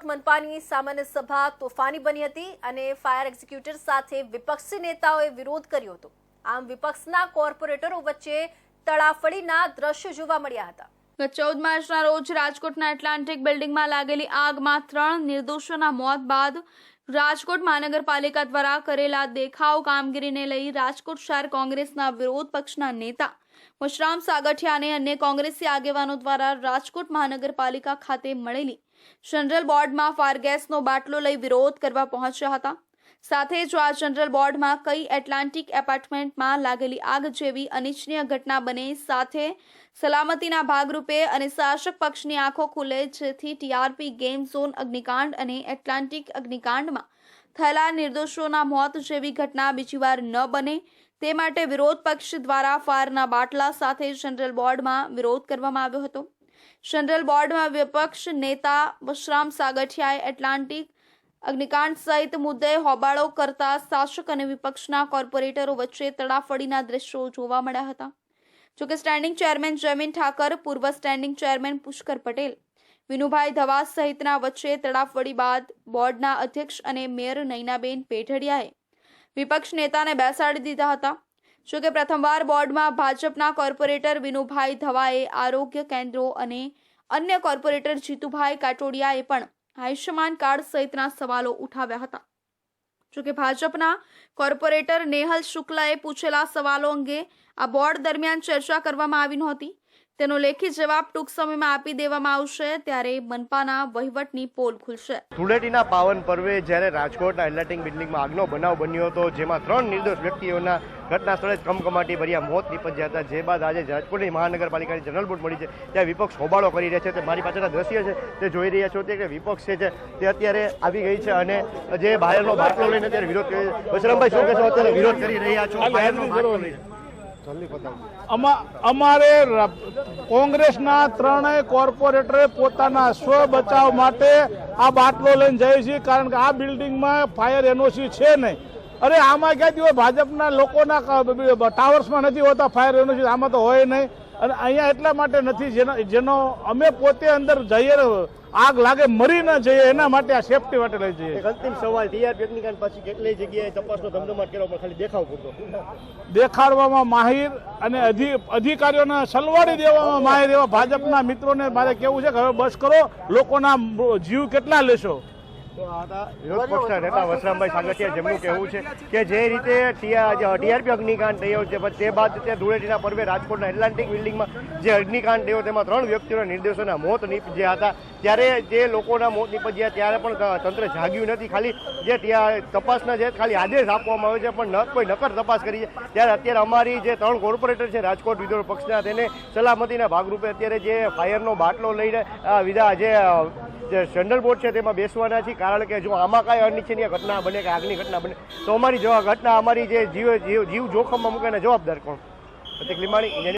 રાજકોટ મનપાની સામાન્ય સભા તોફાની બની હતી અને ફાયર એક્ઝિક્યુટર સાથે વિપક્ષી નેતાઓએ વિરોધ કર્યો હતો। આમ વિપક્ષના કોર્પોરેટરો વચ્ચે તડાફડીના દ્રશ્યો જોવા મળ્યા હતા। ગત 14 માર્ચના રોજ રાજકોટના એટલાન્ટિક બિલ્ડિંગમાં લાગેલી આગમાં 3 નિર્દોષોના મોત બાદ રાજકોટ મહાનગરપાલિકા દ્વારા કરેલા દેખાવ કામગીરીને લઈ રાજકોટ શહેર કોંગ્રેસના વિરોધ પક્ષના નેતા વશરામ સાગઠિયા અને અન્ય કોંગ્રેસી આગેવાનો દ્વારા રાજકોટ મહાનગરપાલિકા ખાતે મળેલી જનરલ બોર્ડમાં ફાયર ગેસનો બાટલો લઈ વિરોધ કરવા પહોંચ્યા હતા। સાથે જ આ જનરલ બોર્ડમાં કઈ એટલાન્ટિક એપાર્ટમેન્ટમાં લાગેલી આગ જેવી અનિચ્છનીય ઘટના બને, સાથે સલામતીના ભાગરૂપે અને શાસક પક્ષની આંખો ખુલે, જેથી ટીઆરપી ગેમ ઝોન અગ્નિકાંડ અને એટલાન્ટિક અગ્નિકાંડમાં થયેલા નિર્દોષોના મોત જેવી ઘટના બીજી વાર ન બને તે માટે વિરોધ પક્ષ દ્વારા ફાયરના બાટલા સાથે જનરલ બોર્ડમાં વિરોધ કરવામાં આવ્યો હતો। જનરલ બોર્ડમાં વિપક્ષ નેતા વશરામ સાગઠિયાએ એટલાન્ટિક અગ્નિકાંડ સહિત મુદ્દે હોબાળો કરતા શાસક અને વિપક્ષના કોર્પોરેટરો વચ્ચે તડાફડીના દ્રશ્યો જોવા મળ્યા હતા। જોકે સ્ટેન્ડિંગ ચેરમેન જમીન ઠાકર, પૂર્વ સ્ટેન્ડિંગ ચેરમેન પુષ્કર પટેલ, વિનુભાઈ ધવા સહિતના વચ્ચે તડાફડી બાદ બોર્ડના અધ્યક્ષ અને મેયર નયનાબેન પેઢડિયાએ વિપક્ષ નેતાને બેસાડી દીધા હતા। જોકે પ્રથમવાર બોર્ડમાં ભાજપના કોર્પોરેટર વિનુભાઈ ધવાએ, આરોગ્ય કેન્દ્રો અને અન્ય કોર્પોરેટર જીતુભાઈ કાટોડિયાએ પણ આયુષ્યમાન કાર્ડ સહિતના સવાલો ઉઠાવ્યા હતા। જોકે ભાજપના કોર્પોરેટર નેહલ શુક્લાએ પૂછેલા સવાલો અંગે આ બોર્ડ દરમિયાન ચર્ચા કરવામાં આવી નહોતી। તેનો લેખિત જવાબ ટૂંક સમયમાં આપી દેવામાં આવશે, ત્યારે મનપાના વહીવટની પોલ ખુલશે। ધૂળેટીના પાવન પર્વે જ્યારે રાજકોટના એટલાન્ટિક બિલ્ડિંગમાં આગનો બનાવ બન્યો હતો, જેમાં 3 નિર્દોષ વ્યક્તિઓના ઘટના સ્થળે કમકમાટી ભર્યા મોત નીપજ્યા હતા, જે બાદ આજે રાજકોટની મહાનગરપાલિકાની જનરલ બોર્ડ મળી છે, ત્યાં વિપક્ષ હોબાળો કરી રહ્યા છે। તે મારી પાછળના દ્રશ્ય છે તે જોઈ રહ્યા છો કે વિપક્ષ છે તે અત્યારે આવી ગઈ છે અને જે ફાયરનો બાટલો લઈને અત્યારે વિરોધ કરી છે। વશરામભાઈ, શું કહેશો, અત્યારે વિરોધ કરી રહ્યા છો ફાયરનો બાટલો લઈને? અમારે કોંગ્રેસના 3 કોર્પોરેટરે પોતાના સ્વ બચાવ માટે આ બાટલો લઈને જાય છે, કારણ કે આ બિલ્ડિંગમાં ફાયર એનઓસી છે નહીં। અરે આમાં ક્યાંથી હોય? ભાજપના લોકોના ટાવર્સમાં નથી હોતા ફાયર એનઓસી, આમાં તો હોય નહીં। અને અહીંયા એટલા માટે નથી જેનો અમે પોતે અંદર જઈએ, આગ લાગે મરી ન જઈએ, એના માટે આ સેફટી માટે લઈ જઈએ। અંતિમ સવાલ, ટીઆરપી અગ્નિકાંડ પછી કેટલી જગ્યાએ તપાસનો ધમધમાટ કર્યો પણ ખાલી દેખાવ પૂરતો દેખાડવામાં માહિર અને અધિકારીઓને સલવાડી દેવામાં માહિર એવા ભાજપના મિત્રોને મારે કેવું છે કે હવે બસ કરો, લોકોના જીવ કેટલા લેશો। તો આ વિરોધ પક્ષના નેતા વશરામભાઈ સાગઠિયા, જેમનું કહેવું છે કે જે રીતે ટીઆરપી અગ્નિકાંડ થયો છે, તે બાદ તે ધૂળેટીના પર્વે રાજકોટના એટલાન્ટિક બિલ્ડિંગમાં જે અગ્નિકાંડ થયો તેમાં 3 વ્યક્તિઓના નિર્દોષોના મોત નીપજ્યા હતા, ત્યારે જે લોકોના મોત નીપજ્યા ત્યારે પણ તંત્ર જાગ્યું નથી। ખાલી જે તપાસના જે ખાલી આદેશ આપવામાં આવ્યો છે, પણ કોઈ નક્કર તપાસ કરી છે। ત્યારે અત્યારે અમારી જે 3 કોર્પોરેટર છે રાજકોટ વિરોધ પક્ષના, તેને સલામતીના ભાગરૂપે અત્યારે જે ફાયરનો બાટલો લઈને જે જનરલ બોર્ડ છે તેમાં બેસવાના છે, કારણ કે જો આમાં કાંઈ અનિચ્છનીય ઘટના બને કે આગની ઘટના બને તો અમારી ઘટના, અમારી જે જીવ જોખમમાં મૂકીને જવાબદાર કોણ? પ્રતિક લીમાણી।